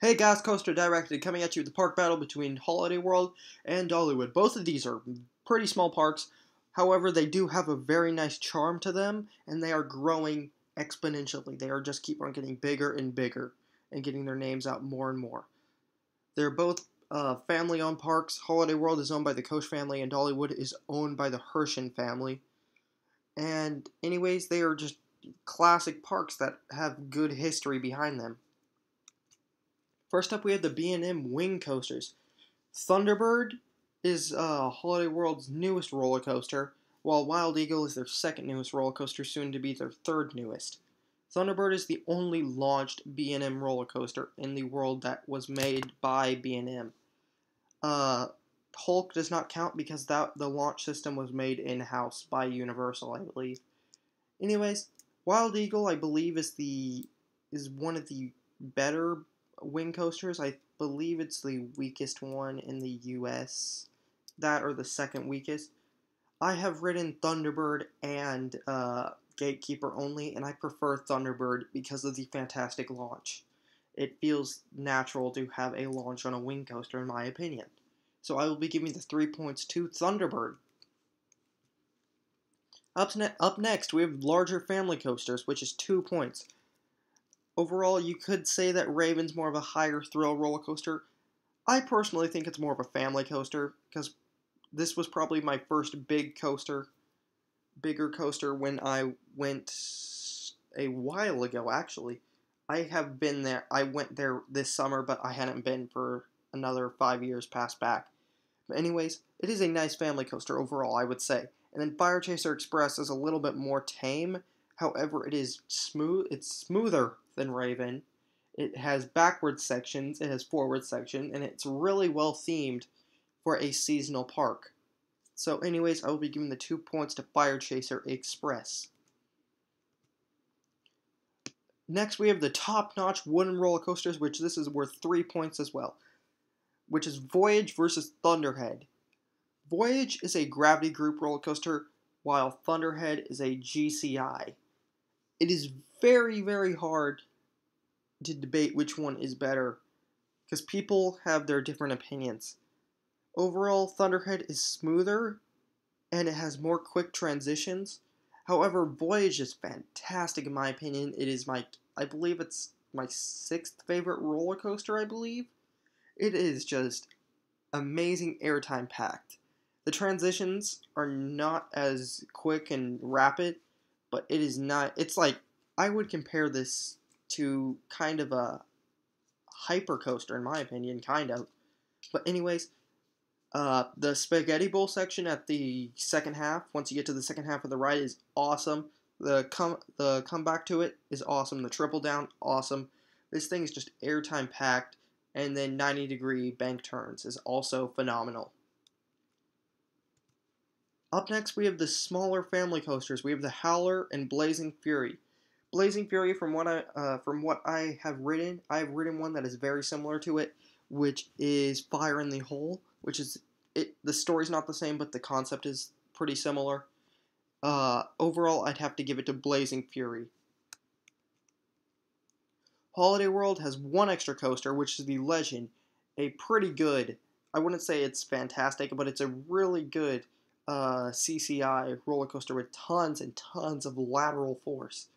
Hey guys, Coaster Directed coming at you with the park battle between Holiday World and DollyWood. Both of these are pretty small parks, however, they do have a very nice charm to them, and they are growing exponentially. They are just keep on getting bigger and bigger and getting their names out more and more. They're both family-owned parks. Holiday World is owned by the Koch family, and DollyWood is owned by the Hershin family. And anyways, they are just classic parks that have good history behind them. First up, we have the B&M Wing Coasters. Thunderbird is Holiday World's newest roller coaster, while Wild Eagle is their second newest roller coaster, soon to be their third newest. Thunderbird is the only launched B&M roller coaster in the world that was made by B&M. Hulk does not count because the launch system was made in-house by Universal, I believe. Anyways, Wild Eagle, I believe, is one of the better wing coasters. I believe it's the weakest one in the US. That or the second weakest. I have ridden Thunderbird and Gatekeeper only, and I prefer Thunderbird because of the fantastic launch. It feels natural to have a launch on a wing coaster, in my opinion. So I will be giving the 3 points to Thunderbird. Up next, we have larger family coasters, which is 2 points. Overall, you could say that Raven's more of a higher thrill roller coaster. I personally think it's more of a family coaster, because this was probably my first bigger coaster when I went a while ago, actually. I went there this summer, but I hadn't been for another 5 years past back. But anyways, it is a nice family coaster overall, I would say. And then Fire Chaser Express is a little bit more tame. However, it's smoother than Raven. It has backward sections, it has forward section, and it's really well themed for a seasonal park. So anyways, I will be giving the 2 points to Fire Chaser Express. Next, we have the top-notch wooden roller coasters, which this is worth 3 points as well, which is Voyage versus Thunderhead. Voyage is a gravity group roller coaster, while Thunderhead is a GCI. It is very, very hard to debate which one is better, because people have their different opinions. Overall, Thunderhead is smoother, and it has more quick transitions. However, Voyage is fantastic in my opinion. I believe it's my 6th favorite roller coaster, I believe. It is just amazing airtime packed. The transitions are not as quick and rapid, but it's like, I would compare this to kind of a hyper coaster in my opinion, kind of. But anyways, the Spaghetti Bowl section at the second half, once you get to the second half of the ride, is awesome. The comeback to it is awesome. The triple down, awesome. This thing is just airtime packed, and then 90-degree bank turns is also phenomenal. Up next, we have the smaller family coasters. We have the Howler and Blazing Fury. Blazing Fury, from what I have ridden one that is very similar to it, which is Fire in the Hole, which is it. The story's not the same, but the concept is pretty similar. Overall, I'd have to give it to Blazing Fury. Holiday World has one extra coaster, which is the Legend, a pretty good. I wouldn't say it's fantastic, but it's a really good CCI roller coaster with tons and tons of lateral force.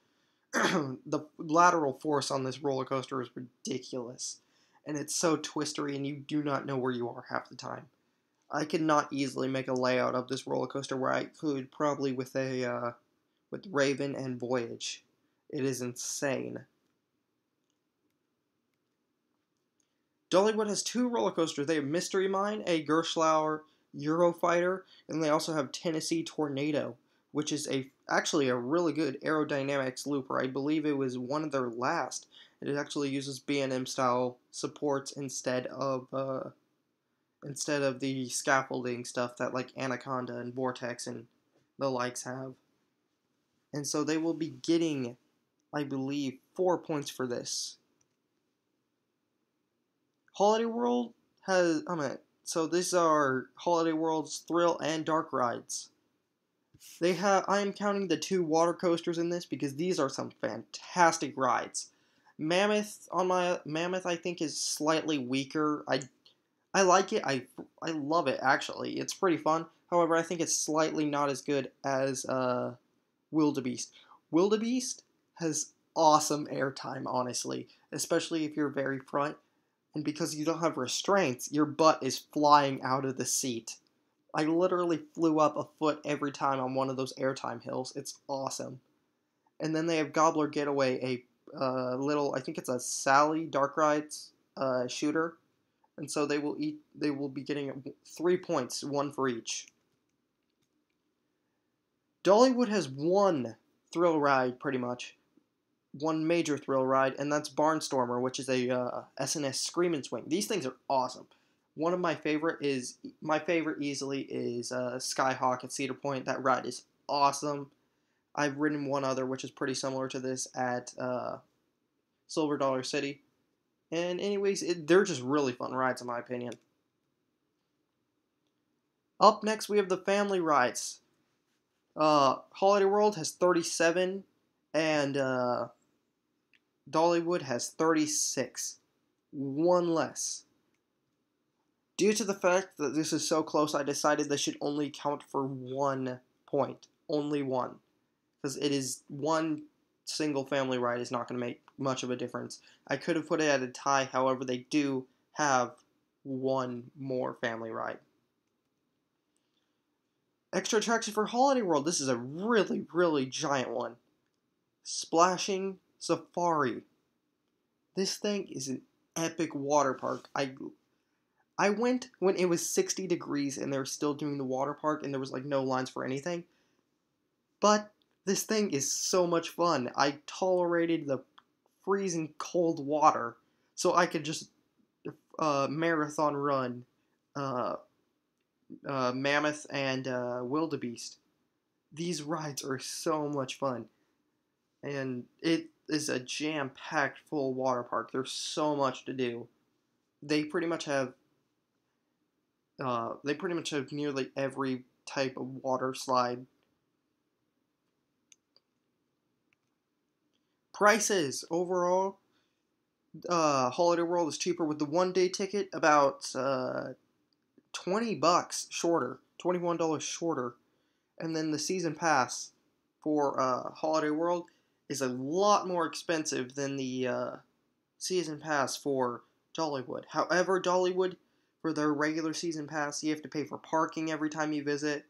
The lateral force on this roller coaster is ridiculous, and it's so twistery, and you do not know where you are half the time. I could not easily make a layout of this roller coaster where I could probably with Raven and Voyage. It is insane. DollyWood has 2 roller coasters. They have Mystery Mine, a Gerstlauer Eurofighter, and they also have Tennessee Tornado, which is actually a really good aerodynamics looper. I believe it was one of their last. It actually uses B&M style supports instead of the scaffolding stuff that like Anaconda and Vortex and the likes have. And so they will be getting, I believe, 4 points for this. Holiday World has, so these are Holiday World's thrill and dark rides. I am counting the 2 water coasters in this because these are some fantastic rides. Mammoth I think is slightly weaker. I like it. I love it actually. It's pretty fun. However, I think it's slightly not as good as Wildebeest. Wildebeest has awesome airtime, honestly, especially if you're very front. And because you don't have restraints, your butt is flying out of the seat. I literally flew up a foot every time on one of those airtime hills. It's awesome. And then they have Gobbler Getaway, a little, I think it's a Sally Dark Rides shooter. And so they will be getting 3 points, one for each. DollyWood has one thrill ride, pretty much. One major thrill ride, and that's Barnstormer, which is a SNS Scream and Swing. These things are awesome. One of my favorite easily is Skyhawk at Cedar Point. That ride is awesome. I've ridden one other which is pretty similar to this at Silver Dollar City. And anyways, they're just really fun rides in my opinion. Up next we have the family rides. Holiday World has 37, and DollyWood has 36. One less. Due to the fact that this is so close, I decided this should only count for 1 point. Only one. Because it is one single family ride is not going to make much of a difference. I could have put it at a tie, however, they do have one more family ride. Extra attraction for Holiday World. This is a really, really giant one. Splashing Safari. This thing is an epic water park. I went when it was 60 degrees and they were still doing the water park and there was like no lines for anything. But this thing is so much fun. I tolerated the freezing cold water so I could just marathon run Mammoth and Wildebeest. These rides are so much fun. And it is a jam-packed full water park. There's so much to do. They pretty much have nearly every type of water slide. Prices overall, Holiday World is cheaper with the 1-day ticket, about $20 shorter, $21 shorter, and then the season pass for Holiday World is a lot more expensive than the season pass for DollyWood. However, DollyWood, for their regular season pass, you have to pay for parking every time you visit,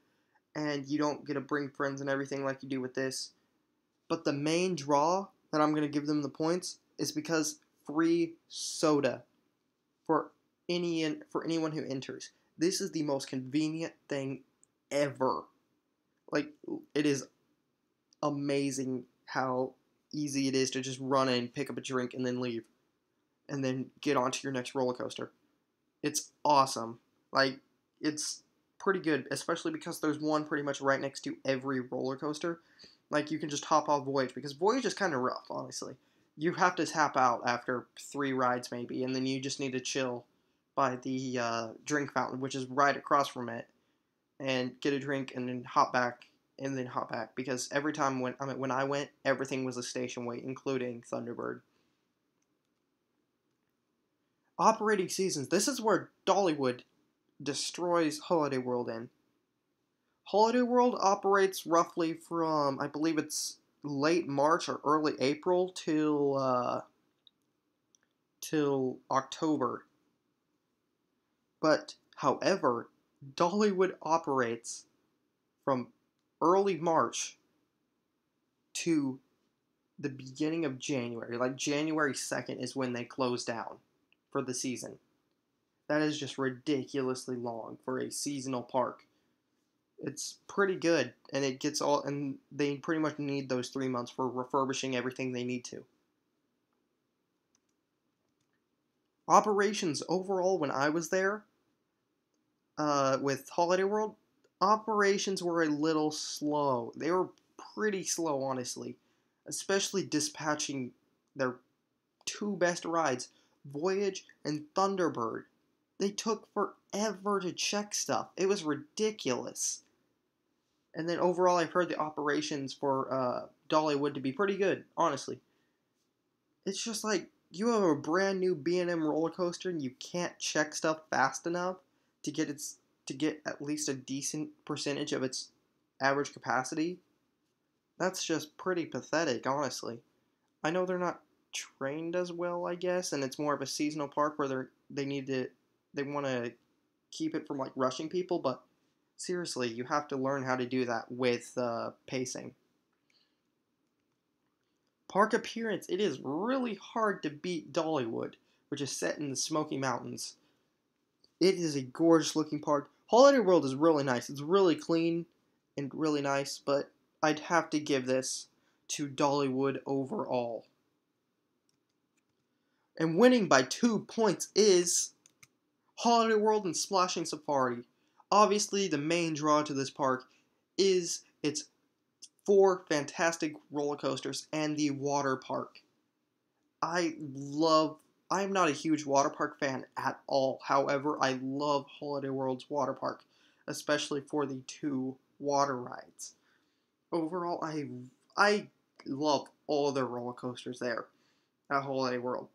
and you don't get to bring friends and everything like you do with this. But the main draw that I'm going to give them the points is because free soda for anyone who enters. This is the most convenient thing ever. Like, it is amazing how easy it is to just run in, pick up a drink, and then leave. And then get onto your next roller coaster. It's awesome. Like, it's pretty good, especially because there's one pretty much right next to every roller coaster. Like, you can just hop off Voyage, because Voyage is kind of rough, honestly. You have to tap out after 3 rides, maybe, and then you just need to chill by the drink fountain, which is right across from it, and get a drink, and then hop back, because every time when I went, everything was a station wait, including Thunderbird. Operating seasons. This is where DollyWood destroys Holiday World in. Holiday World operates roughly from, I believe it's late March or early April till October. But, however, DollyWood operates from early March to the beginning of January. Like, January 2nd is when they close down for the season. That is just ridiculously long for a seasonal park. It's pretty good, and they pretty much need those 3 months for refurbishing everything they need to. Operations overall, when I was there, with Holiday World, operations were a little slow. They were pretty slow, honestly, especially dispatching their 2 best rides, Voyage and Thunderbird. They took forever to check stuff. It was ridiculous. And then overall, I've heard the operations for DollyWood to be pretty good, honestly. It's just like you have a brand new B&M roller coaster and you can't check stuff fast enough to get at least a decent percentage of its average capacity. That's just pretty pathetic, honestly. I know they're not trained as well, I guess, and it's more of a seasonal park where they want to keep it from like rushing people, but seriously, you have to learn how to do that with pacing. Park appearance, it is really hard to beat Dollywood, which is set in the Smoky Mountains. It is a gorgeous looking park. Holiday World is really nice. It's really clean and really nice, but I'd have to give this to Dollywood overall. And winning by 2 points is Holiday World and Splashing Safari. Obviously, the main draw to this park is its 4 fantastic roller coasters and the water park. I'm not a huge water park fan at all. However, I love Holiday World's water park, especially for the 2 water rides. Overall, I love all the roller coasters there at Holiday World.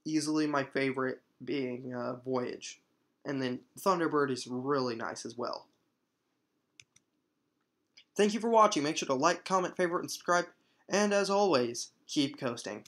Easily my favorite being Voyage. And then Thunderbird is really nice as well. Thank you for watching. Make sure to like, comment, favorite, and subscribe. And as always, keep coasting.